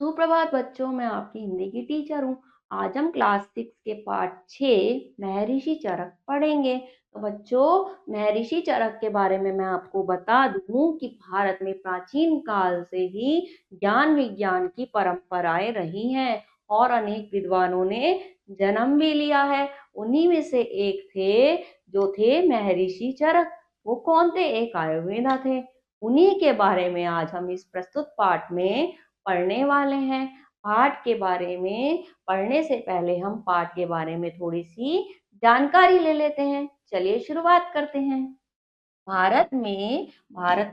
सुप्रभात बच्चों, मैं आपकी हिंदी की टीचर हूँ। आज हम क्लास 6 के पाठ 6 महर्षि चरक पढ़ेंगे। तो बच्चों, महर्षि चरक के बारे में मैं आपको बता दूँ कि भारत में प्राचीन काल से ही ज्ञान विज्ञान की परंपराएं रही हैं और अनेक विद्वानों ने जन्म भी लिया है। उन्हीं में से एक थे जो थे महर्षि चरक। वो कौन थे? एक आयुर्वेदा थे। उन्हीं के बारे में आज हम इस प्रस्तुत पाठ में पढ़ने वाले हैं। पाठ के बारे में पढ़ने से पहले हम पाठ के बारे में थोड़ी सी जानकारी ले लेते हैं। चलिए शुरुआत करते हैं। भारत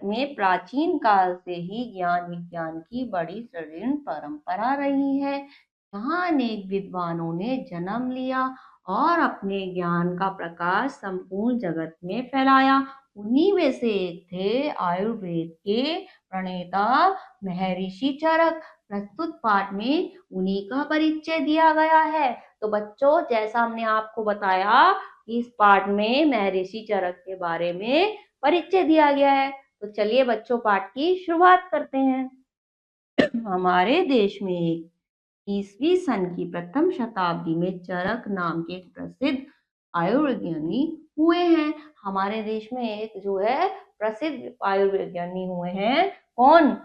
में प्राचीन काल से ही ज्ञान विज्ञान की बड़ी सुदृढ़ परंपरा रही है। यहाँ अनेक विद्वानों ने जन्म लिया और अपने ज्ञान का प्रकाश संपूर्ण जगत में फैलाया। उन्हीं में से एक थे आयुर्वेद के प्रणेता महर्षि चरक। प्रस्तुत पाठ में उन्हीं का परिचय दिया गया है। तो बच्चों, जैसा हमने आपको बताया, इस पाठ में महर्षि चरक के बारे में परिचय दिया गया है। तो चलिए बच्चों, पाठ की शुरुआत करते हैं। हमारे देश में एक ईसवी सन की प्रथम शताब्दी में चरक नाम के एक प्रसिद्ध आयुर्विज्ञानी हुए हैं। हमारे देश में एक जो है प्रसिद्ध आयुर्विज्ञानी हुए हैं। कौन?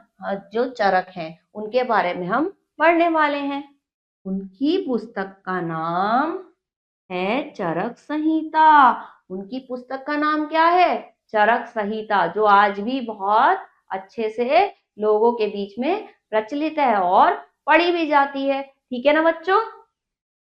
जो चरक हैं, उनके बारे में हम पढ़ने वाले हैं। उनकी पुस्तक का नाम है चरक संहिता। उनकी पुस्तक का नाम क्या है? चरक संहिता, जो आज भी बहुत अच्छे से लोगों के बीच में प्रचलित है और पढ़ी भी जाती है। ठीक है ना बच्चों?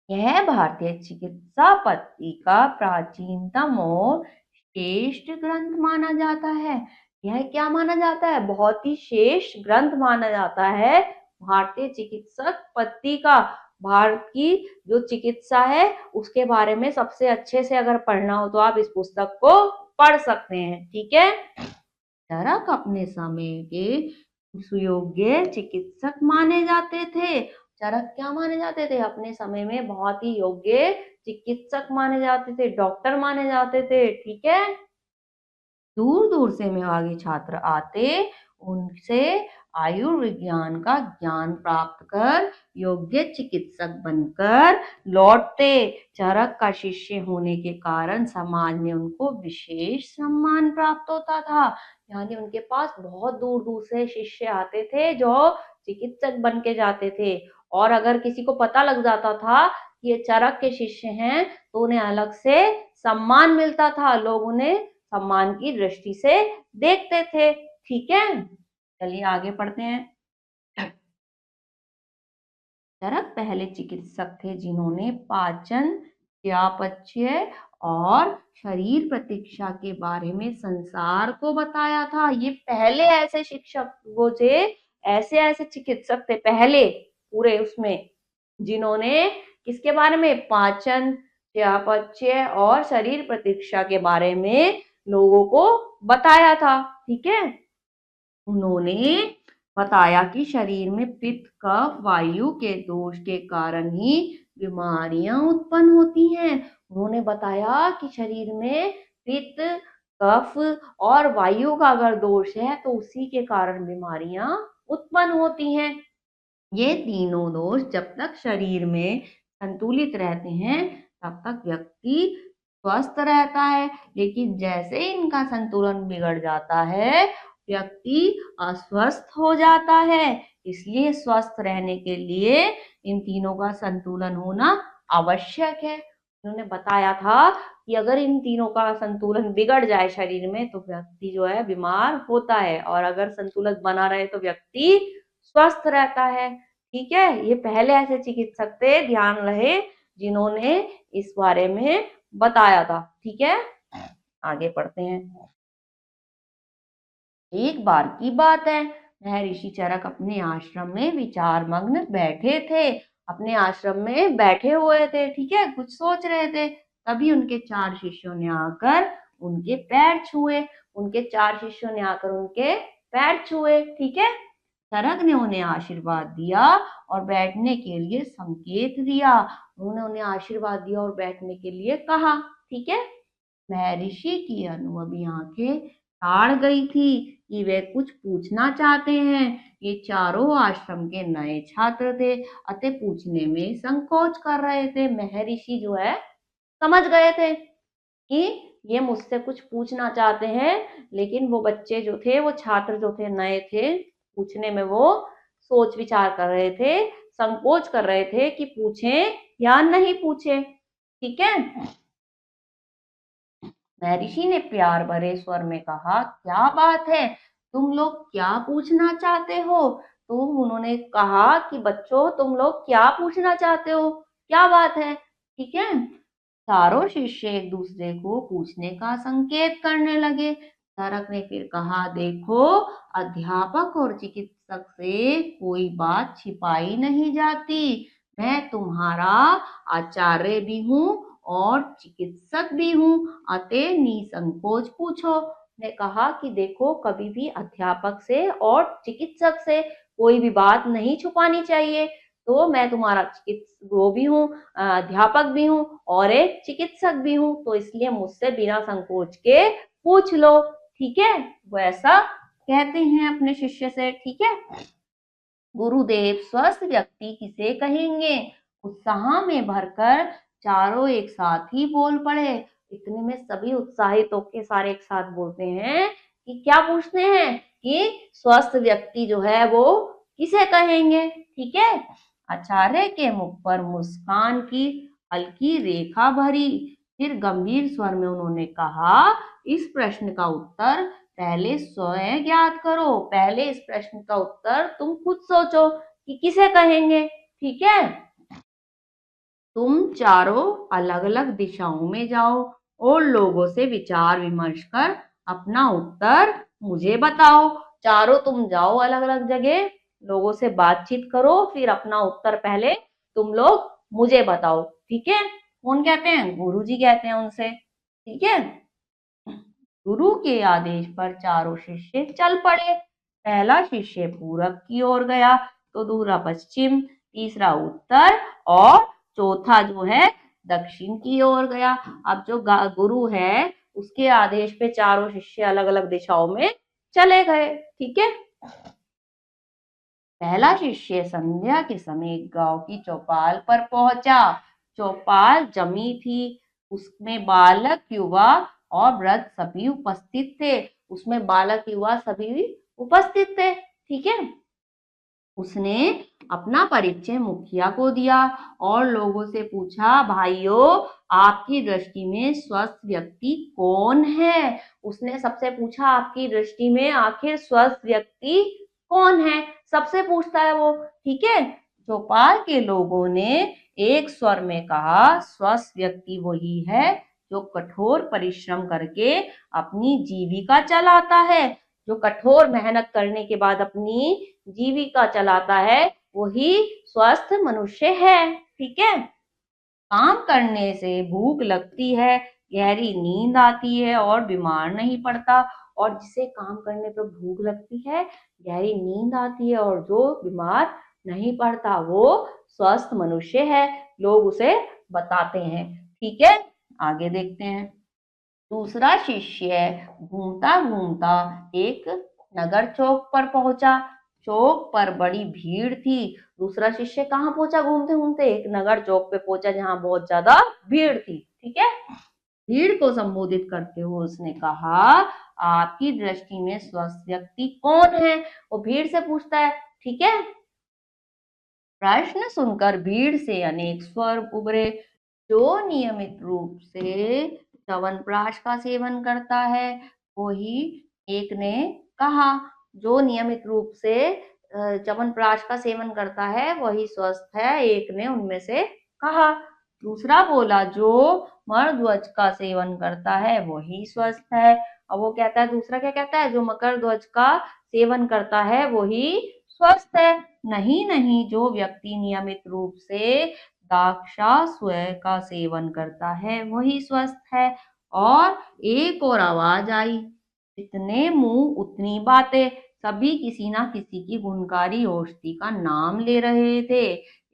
यह भारतीय चिकित्सा पद्धति का प्राचीनतम और श्रेष्ठ ग्रंथ माना जाता है। यह क्या माना जाता है? बहुत ही श्रेष्ठ ग्रंथ माना जाता है भारतीय चिकित्सक पद्धति का। भारत की जो चिकित्सा है उसके बारे में सबसे अच्छे से अगर पढ़ना हो तो आप इस पुस्तक को पढ़ सकते हैं। ठीक है। चरक अपने समय के सुयोग्य चिकित्सक माने जाते थे। चरक क्या माने जाते थे? अपने समय में बहुत ही योग्य चिकित्सक माने जाते थे, डॉक्टर माने जाते थे। ठीक है। दूर दूर से मेधावी छात्र आते, उनसे आयुर्विज्ञान का ज्ञान प्राप्त कर योग्य चिकित्सक बनकर लौटते। चरक का शिष्य होने के कारण समाज में उनको विशेष सम्मान प्राप्त होता था। यानी उनके पास बहुत दूर दूर से शिष्य आते थे जो चिकित्सक बन के जाते थे। और अगर किसी को पता लग जाता था कि ये चरक के शिष्य हैं तो उन्हें अलग से सम्मान मिलता था। लोग उन्हें सम्मान की दृष्टि से देखते थे। ठीक है। चलिए आगे पढ़ते हैं। चरक पहले चिकित्सक थे जिन्होंने पाचन, चयापचय और शरीर प्रतीक्षा के बारे में संसार को बताया था। ये पहले ऐसे शिक्षक वो थे, ऐसे ऐसे चिकित्सक थे पहले पूरे उसमें, जिन्होंने किसके बारे में? पाचन, चयापचय और शरीर प्रतीक्षा के बारे में लोगों को बताया था। ठीक है। उन्होंने बताया कि शरीर में पित्त, कफ, वायु के दोष के कारण ही बीमारियां उत्पन्न होती हैं। उन्होंने बताया कि शरीर में पित्त, कफ और वायु का अगर दोष है तो उसी के कारण बीमारियां उत्पन्न होती हैं। ये तीनों दोष जब तक शरीर में संतुलित रहते हैं तब तक व्यक्ति स्वस्थ रहता है, लेकिन जैसे ही इनका संतुलन बिगड़ जाता है व्यक्ति अस्वस्थ हो जाता है। इसलिए स्वस्थ रहने के लिए इन तीनों का संतुलन होना आवश्यक है। उन्होंने बताया था कि अगर इन तीनों का संतुलन बिगड़ जाए शरीर में तो व्यक्ति जो है बीमार होता है, और अगर संतुलन बना रहे तो व्यक्ति स्वस्थ रहता है। ठीक है। ये पहले ऐसे चिकित्सक थे, ध्यान रहे, जिन्होंने इस बारे में बताया था। ठीक है। आगे पढ़ते हैं। एक बार की बात है, महर्षि चरक अपने आश्रम में विचार मग्न बैठे थे। अपने आश्रम में बैठे हुए थे, ठीक है, कुछ सोच रहे थे। तभी उनके चार शिष्यों ने आकर उनके पैर छुए। उनके चार शिष्यों ने आकर उनके पैर छुए। ठीक है। चरक ने उन्हें आशीर्वाद दिया और बैठने के लिए संकेत दिया। उन्होंने उन्हें आशीर्वाद दिया और बैठने के लिए कहा। ठीक है। महर्षि की अनुभवी आंखें ताड़ गई थी। कि वे कुछ पूछना चाहते हैं। ये चारों आश्रम के नए छात्र थे, अतः पूछने में संकोच कर रहे थे। महर्षि जो है समझ गए थे कि ये मुझसे कुछ पूछना चाहते हैं, लेकिन वो बच्चे जो थे, वो छात्र जो थे, नए थे, पूछने में वो सोच विचार कर रहे थे, संकोच कर रहे थे कि पूछें या नहीं पूछें। ठीक है। महर्षि ने प्यार भरे स्वर में कहा, क्या बात है, तुम लोग क्या पूछना चाहते हो? तो उन्होंने कहा कि बच्चों, तुम लोग क्या पूछना चाहते हो, क्या बात है? ठीक है। चारों शिष्य एक दूसरे को पूछने का संकेत करने लगे। तारक ने फिर कहा, देखो, अध्यापक और चिकित्सक से कोई बात छिपाई नहीं जाती। मैं तुम्हारा आचार्य भी हूँ और चिकित्सक भी हूँ, अतः निसंकोच पूछो। ने कहा कि देखो, कभी भी अध्यापक से और चिकित्सक से कोई भी बात नहीं छुपानी चाहिए। तो मैं तुम्हारा वो भी हूँ, अध्यापक भी हूँ और एक चिकित्सक भी हूँ, तो इसलिए मुझसे बिना संकोच के पूछ लो। ठीक है। वो ऐसा कहते हैं अपने शिष्य से। ठीक है। गुरुदेव, स्वस्थ व्यक्ति किसे कहेंगे? उत्साह में भरकर चारों एक साथ ही बोल पड़े। इतने में सभी उत्साहित होकर सारे एक साथ बोलते हैं कि क्या पूछते हैं कि स्वस्थ व्यक्ति जो है वो किसे कहेंगे। ठीक है। आचार्य के मुख पर मुस्कान की हल्की रेखा भरी। फिर गंभीर स्वर में उन्होंने कहा, इस प्रश्न का उत्तर पहले स्वयं ज्ञात करो। पहले इस प्रश्न का उत्तर तुम खुद सोचो कि किसे कहेंगे। ठीक है। तुम चारों अलग अलग दिशाओं में जाओ और लोगों से विचार विमर्श कर अपना उत्तर मुझे बताओ। चारों तुम जाओ अलग अलग जगह, लोगों से बातचीत करो, फिर अपना उत्तर पहले तुम लोग मुझे बताओ। ठीक है। कौन कहते हैं? गुरु जी कहते हैं उनसे। ठीक है। गुरु के आदेश पर चारों शिष्य चल पड़े। पहला शिष्य पूरब की ओर गया, तो दूसरा पश्चिम, तीसरा उत्तर और चौथा जो है दक्षिण की ओर गया। अब जो गुरु है उसके आदेश पे चारों शिष्य अलग अलग दिशाओं में चले गए। ठीक है। पहला शिष्य संध्या के समय गांव की चौपाल पर पहुंचा। चौपाल जमी थी, उसमें बालक, युवा और वृद्ध सभी उपस्थित थे। उसमें बालक, युवा सभी उपस्थित थे। ठीक है। उसने अपना परिचय मुखिया को दिया और लोगों से पूछा, भाइयों, आपकी दृष्टि में स्वस्थ व्यक्ति कौन है? उसने सबसे पूछा, आपकी दृष्टि में आखिर स्वस्थ व्यक्ति कौन है? सबसे पूछता है वो। ठीक है। चौपाल के लोगों ने एक स्वर में कहा, स्वस्थ व्यक्ति वही है जो कठोर परिश्रम करके अपनी जीविका चलाता है। जो कठोर मेहनत करने के बाद अपनी जीविका चलाता है, वही स्वस्थ मनुष्य है। ठीक है। काम करने से भूख लगती है, गहरी नींद आती है और बीमार नहीं पड़ता। और जिसे काम करने पर भूख लगती है, गहरी नींद आती है और जो बीमार नहीं पड़ता, वो स्वस्थ मनुष्य है, लोग उसे बताते हैं। ठीक है। आगे देखते हैं। दूसरा शिष्य घूमता घूमता एक नगर चौक पर पहुंचा। चौक पर बड़ी भीड़ थी। दूसरा शिष्य कहाँ पहुंचा? घूमते घूमते एक नगर चौक पे पहुंचा जहां बहुत ज्यादा भीड़ थी। ठीक है। भीड़ को संबोधित करते हुए उसने कहा, आपकी दृष्टि में स्वस्थ व्यक्ति कौन है? वो भीड़ से पूछता है। ठीक है। प्रश्न सुनकर भीड़ से अनेक स्वर उभरे। जो नियमित रूप से च्यवनप्राश का सेवन करता है, वही एक ने कहा। जो नियमित रूप से च्यवनप्राश का सेवन करता है वही स्वस्थ है, एक ने उनमें से कहा। दूसरा बोला, जो मरध्वज का सेवन करता है वही स्वस्थ है। अब वो कहता है, दूसरा क्या कहता है? जो मकर ध्वज का सेवन करता है वही स्वस्थ है। नहीं नहीं, जो व्यक्ति नियमित रूप से द्राक्षास्वय का सेवन करता है वही स्वस्थ है। और एक और आवाज आई, जितने मुंह उतनी बातें। सभी किसी ना किसी की गुणकारी औषधि का नाम ले रहे थे।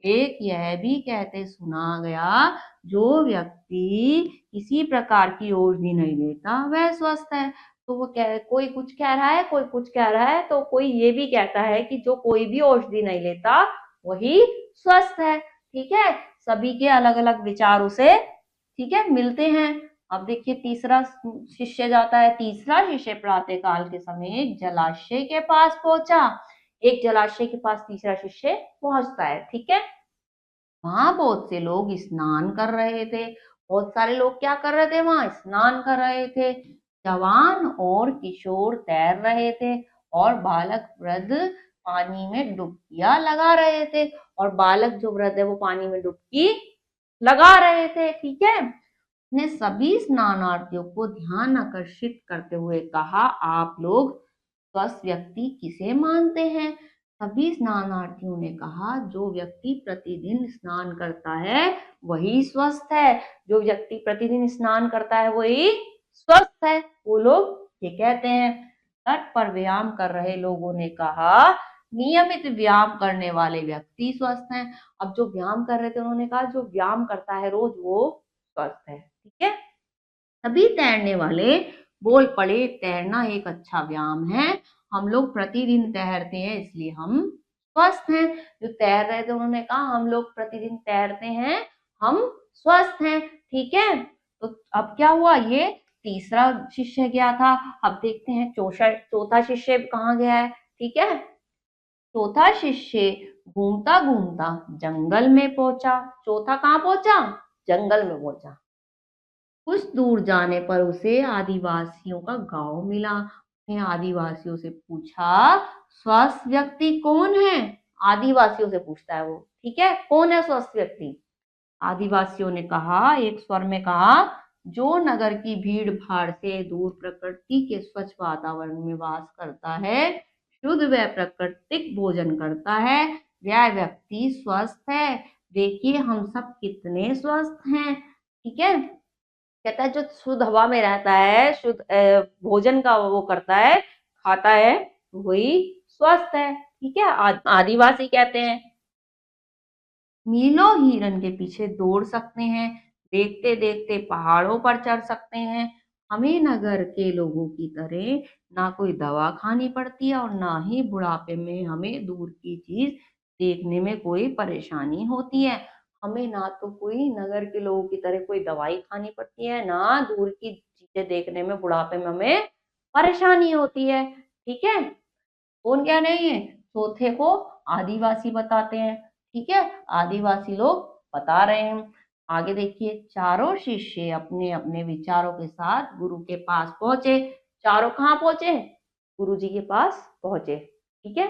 एक यह भी कहते सुना गया, जो व्यक्ति किसी प्रकार की औषधि नहीं लेता वह स्वस्थ है। तो वो कोई कुछ कह रहा है, कोई कुछ कह रहा है, तो कोई ये भी कहता है कि जो कोई भी औषधि नहीं लेता वही स्वस्थ है। ठीक है, सभी के अलग अलग विचारों से, ठीक है, मिलते हैं। अब देखिए तीसरा शिष्य जाता है। तीसरा शिष्य प्रातः काल के समय एक जलाशय के पास पहुंचा। एक जलाशय के पास तीसरा शिष्य पहुंचता है। ठीक है, वहां बहुत से लोग स्नान कर रहे थे। बहुत सारे लोग क्या कर रहे थे? वहां स्नान कर रहे थे। जवान और किशोर तैर रहे थे और बालक वृद्ध पानी में डुबकियां लगा रहे थे। और बालक जो वृद्ध है वो पानी में डुबकी लगा रहे थे। ठीक है, ने सभी स्नानार्थियों को ध्यान आकर्षित करते हुए कहा, आप लोग स्वस्थ व्यक्ति किसे मानते हैं? सभी स्नानार्थियों ने कहा, जो व्यक्ति प्रतिदिन स्नान करता है वही स्वस्थ है। जो व्यक्ति प्रतिदिन स्नान करता है वही स्वस्थ है, वो लोग ये कहते हैं। तट पर व्यायाम कर रहे लोगों ने कहा, नियमित व्यायाम करने वाले व्यक्ति स्वस्थ हैं। अब जो व्यायाम कर रहे थे उन्होंने कहा, जो व्यायाम करता है रोज वो स्वस्थ है। ठीक है, सभी तैरने वाले बोल पड़े, तैरना एक अच्छा व्यायाम है, हम लोग प्रतिदिन तैरते हैं इसलिए हम स्वस्थ हैं। जो तैर रहे थे उन्होंने कहा, हम लोग प्रतिदिन तैरते हैं, हम स्वस्थ हैं। ठीक है, तो अब क्या हुआ? ये तीसरा शिष्य गया था। अब देखते हैं चौथा शिष्य कहाँ गया है। ठीक है, चौथा शिष्य घूमता घूमता जंगल में पहुंचा। चौथा कहाँ पहुंचा? जंगल में पहुंचा। कुछ दूर जाने पर उसे आदिवासियों का गांव मिला। उसने आदिवासियों से पूछा, स्वस्थ व्यक्ति कौन है? आदिवासियों से पूछता है वो। ठीक है, कौन है स्वस्थ व्यक्ति? आदिवासियों ने कहा, एक स्वर में कहा, जो नगर की भीड़ भाड़ से दूर प्रकृति के स्वच्छ वातावरण में वास करता है, शुद्ध व प्राकृतिक भोजन करता है, वह व्यक्ति स्वस्थ है। देखिए हम सब कितने स्वस्थ हैं। ठीक है, कहता है जो शुद्ध हवा में रहता है, शुद्ध भोजन का वो करता है, खाता है, वही स्वस्थ है। ठीक है, आदिवासी कहते हैं। मीलों हिरन के पीछे दौड़ सकते हैं, देखते देखते पहाड़ों पर चढ़ सकते हैं। हमें नगर के लोगों की तरह ना कोई दवा खानी पड़ती है और ना ही बुढ़ापे में हमें दूर की चीज देखने में कोई परेशानी होती है। हमें ना तो कोई नगर के लोगों की तरह कोई दवाई खानी पड़ती है, ना दूर की चीजें देखने में बुढ़ापे में हमें परेशानी होती है। ठीक है, कौन क्या नहीं है? चौथे को आदिवासी बताते हैं। ठीक है, आदिवासी लोग बता रहे हैं। आगे देखिए, चारों शिष्य अपने अपने विचारों के साथ गुरु के पास पहुंचे। चारों कहाँ पहुंचे? गुरु जी के पास पहुंचे। ठीक है,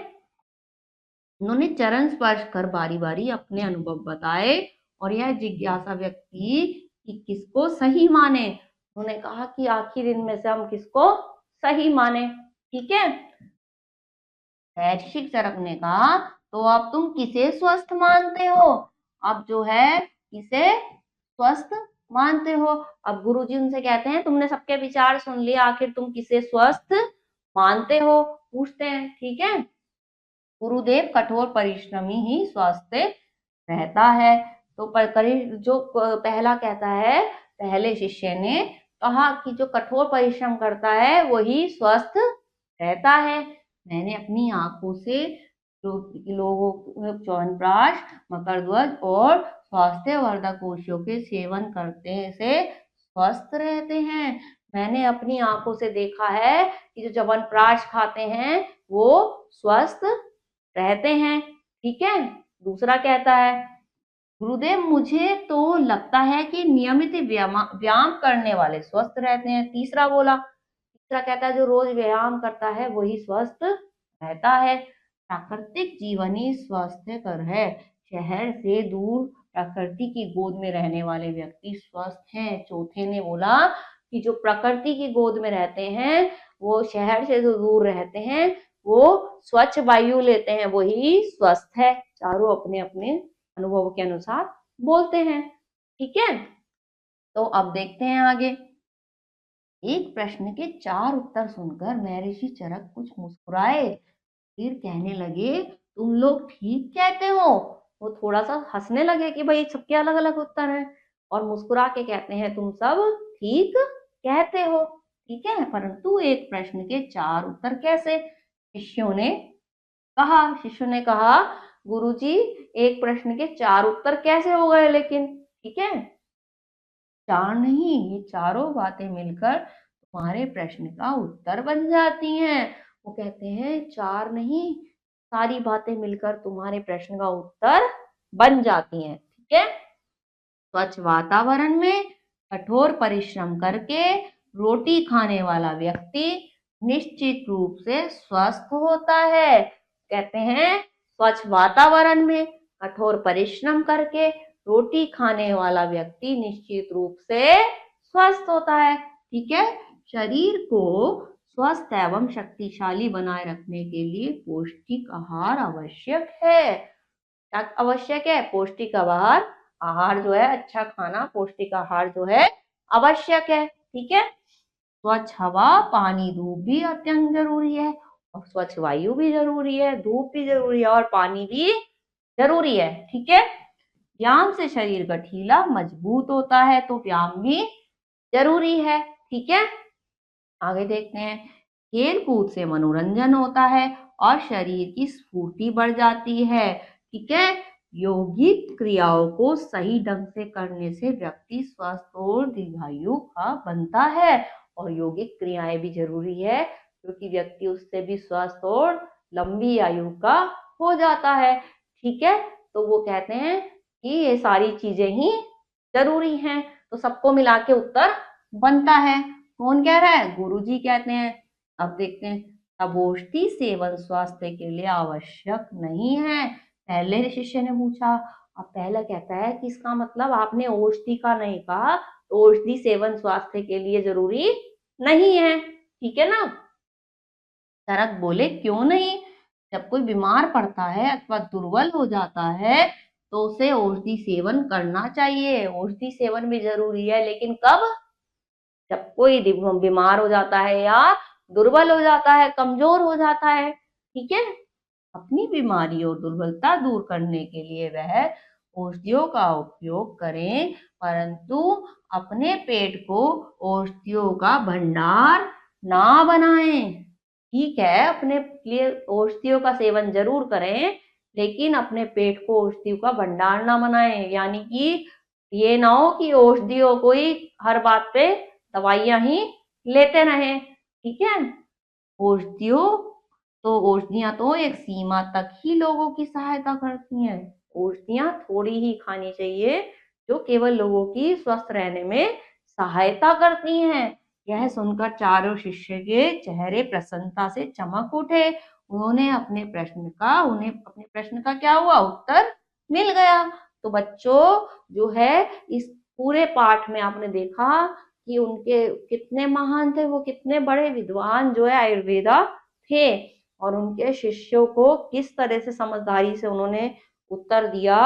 उन्होंने चरण स्पर्श कर बारी बारी अपने अनुभव बताए और यह जिज्ञासा व्यक्ति कि किसको सही माने। उन्होंने कहा कि आखिर इनमें से हम किसको सही माने। ठीक है, शैक्षिक चरक ने कहा, तो अब तुम किसे स्वस्थ मानते हो? अब जो है किसे स्वस्थ मानते हो? अब गुरुजी उनसे कहते हैं, तुमने सबके विचार सुन लिए, आखिर तुम किसे स्वस्थ मानते हो? पूछते हैं। ठीक है, गुरुदेव कठोर परिश्रमी ही स्वस्थ रहता है। तो जो पहला कहता है, पहले शिष्य ने कहा कि जो कठोर परिश्रम करता है वही स्वस्थ रहता है। मैंने अपनी आंखों से लोगों च्यवनप्राश, मकरध्वज और स्वास्थ्य वर्धक कोशियों के सेवन करते से स्वस्थ रहते हैं। मैंने अपनी आंखों से देखा है कि जो च्यवनप्राश खाते हैं वो स्वस्थ रहते हैं। ठीक है, दूसरा कहता है, गुरुदेव मुझे तो लगता है कि नियमित व्यायाम करने वाले स्वस्थ रहते हैं। तीसरा बोला, तीसरा कहता है, जो रोज व्यायाम करता है वही स्वस्थ रहता है। प्राकृतिक जीवन ही स्वास्थ्य कर है। शहर से दूर प्रकृति की गोद में रहने वाले व्यक्ति स्वस्थ हैं। चौथे ने बोला कि जो प्रकृति की गोद में रहते हैं, वो शहर से जो दूर रहते हैं, वो स्वच्छ वायु लेते हैं, वही स्वस्थ है। चारों अपने अपने अनुभव के अनुसार बोलते हैं। ठीक है, तो अब देखते हैं आगे। एक प्रश्न के चार उत्तर सुनकर महर्षि चरक कुछ मुस्कुराए, फिर कहने लगे, तुम लोग ठीक कहते हो। वो थोड़ा सा हंसने लगे कि भाई सबके अलग अलग उत्तर हैं, और मुस्कुरा के कहते हैं, तुम सब ठीक कहते हो। ठीक है, परंतु एक प्रश्न के 4 उत्तर कैसे? शिष्यों ने कहा गुरुजी एक प्रश्न के 4 उत्तर कैसे हो गए लेकिन? ठीक है, 4 नहीं, ये चारों बातें मिलकर तुम्हारे प्रश्न का उत्तर बन जाती हैं। वो कहते हैं 4 नहीं, सारी बातें मिलकर तुम्हारे प्रश्न का उत्तर बन जाती हैं। ठीक है, स्वच्छ वातावरण में कठोर परिश्रम करके रोटी खाने वाला व्यक्ति निश्चित रूप से स्वस्थ होता है। कहते हैं स्वच्छ वातावरण में कठोर परिश्रम करके रोटी खाने वाला व्यक्ति निश्चित रूप से स्वस्थ होता है। ठीक है, शरीर को स्वस्थ एवं शक्तिशाली बनाए रखने के लिए पौष्टिक आहार आवश्यक है। क्या आवश्यक है? पौष्टिक आहार। आहार जो है, अच्छा खाना, पौष्टिक आहार जो है आवश्यक है। ठीक है, स्वच्छ हवा, पानी, धूप भी अत्यंत जरूरी है, और स्वच्छ वायु भी जरूरी है, धूप भी जरूरी है, और पानी भी जरूरी है। ठीक है, व्यायाम से शरीर गठीला मजबूत होता है, तो व्यायाम भी जरूरी है। ठीक है, आगे देखते हैं। खेल कूद से मनोरंजन होता है और शरीर की स्फूर्ति बढ़ जाती है। ठीक है, योगिक क्रियाओं को सही ढंग से करने से व्यक्ति स्वस्थ और दीर्घायु का बनता है, और योगिक क्रियाएं भी जरूरी है क्योंकि व्यक्ति उससे भी स्वस्थ और लंबी आयु का हो जाता है। ठीक है, तो वो कहते हैं कि ये सारी चीजें ही जरूरी हैं, तो सबको मिला के उत्तर बनता है। कौन कह रहा है? गुरुजी कहते हैं। अब देखते हैं, सबोष्ठी सेवन स्वास्थ्य के लिए आवश्यक नहीं है। पहले शिष्य ने पूछा, अब पहला कहता है कि इसका मतलब आपने औषधि का नहीं कहा, तो औषधि सेवन स्वास्थ्य के लिए जरूरी नहीं है। ठीक है ना? तरक बोले क्यों नहीं? जब कोई बीमार पड़ता है अथवा दुर्बल हो जाता है तो उसे औषधि सेवन करना चाहिए। औषधि सेवन भी जरूरी है, लेकिन कब? जब कोई बीमार हो जाता है या दुर्बल हो जाता है, कमजोर हो जाता है। ठीक है, अपनी बीमारी और दुर्बलता दूर करने के लिए वह औषधियों का उपयोग करें, परंतु अपने पेट को औषधियों का भंडार ना बनाएं। ठीक है, अपने लिए औषधियों का सेवन जरूर करें, लेकिन अपने पेट को औषधियों का भंडार ना बनाएं। यानी कि ये ना हो कि औषधियों को ही हर बात पे दवाइयां ही लेते रहें। ठीक है, औषधियों औषधियां तो एक सीमा तक ही लोगों की सहायता करती हैं। औषधियां थोड़ी ही खानी चाहिए जो केवल लोगों की स्वस्थ रहने में सहायता करती हैं। यह सुनकर चारों शिष्य के चेहरे प्रसन्नता से चमक उठे। उन्हें अपने प्रश्न का क्या हुआ? उत्तर मिल गया। तो बच्चों, जो है इस पूरे पाठ में आपने देखा कि उनके कितने महान थे, वो कितने बड़े विद्वान जो है आयुर्वेदा थे, और उनके शिष्यों को किस तरह से समझदारी से उन्होंने उत्तर दिया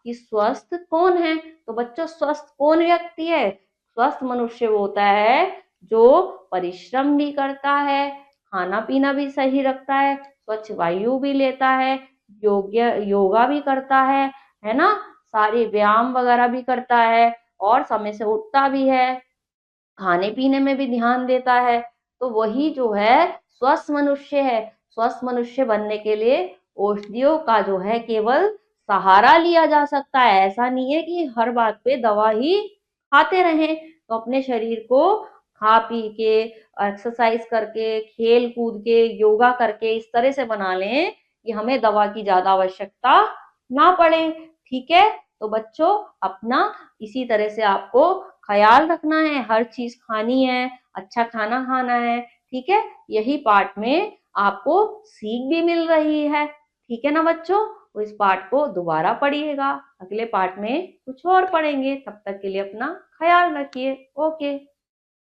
कि स्वस्थ कौन है। तो बच्चों, स्वस्थ कौन व्यक्ति है? स्वस्थ मनुष्य वो होता है जो परिश्रम भी करता है, खाना पीना भी सही रखता है, स्वच्छ वायु भी लेता है, योगा भी करता है ना, सारे व्यायाम वगैरह भी करता है, और समय से उठता भी है, खाने पीने में भी ध्यान देता है। तो वही जो है स्वस्थ मनुष्य है। स्वस्थ मनुष्य बनने के लिए औषधियों का जो है केवल सहारा लिया जा सकता है। ऐसा नहीं है कि हर बात पे दवा ही खाते रहें। तो अपने शरीर को खा पी के, एक्सरसाइज करके, खेल कूद के, योगा करके इस तरह से बना लें कि हमें दवा की ज्यादा आवश्यकता ना पड़े। ठीक है, तो बच्चों, अपना इसी तरह से आपको ख्याल रखना है, हर चीज खानी है, अच्छा खाना खाना है। ठीक है, यही पाठ में आपको सीख भी मिल रही है। ठीक है ना बच्चों? तो इस पाठ को दोबारा पढ़िएगा, अगले पाठ में कुछ और पढ़ेंगे। तब तक के लिए अपना ख्याल रखिए। ओके।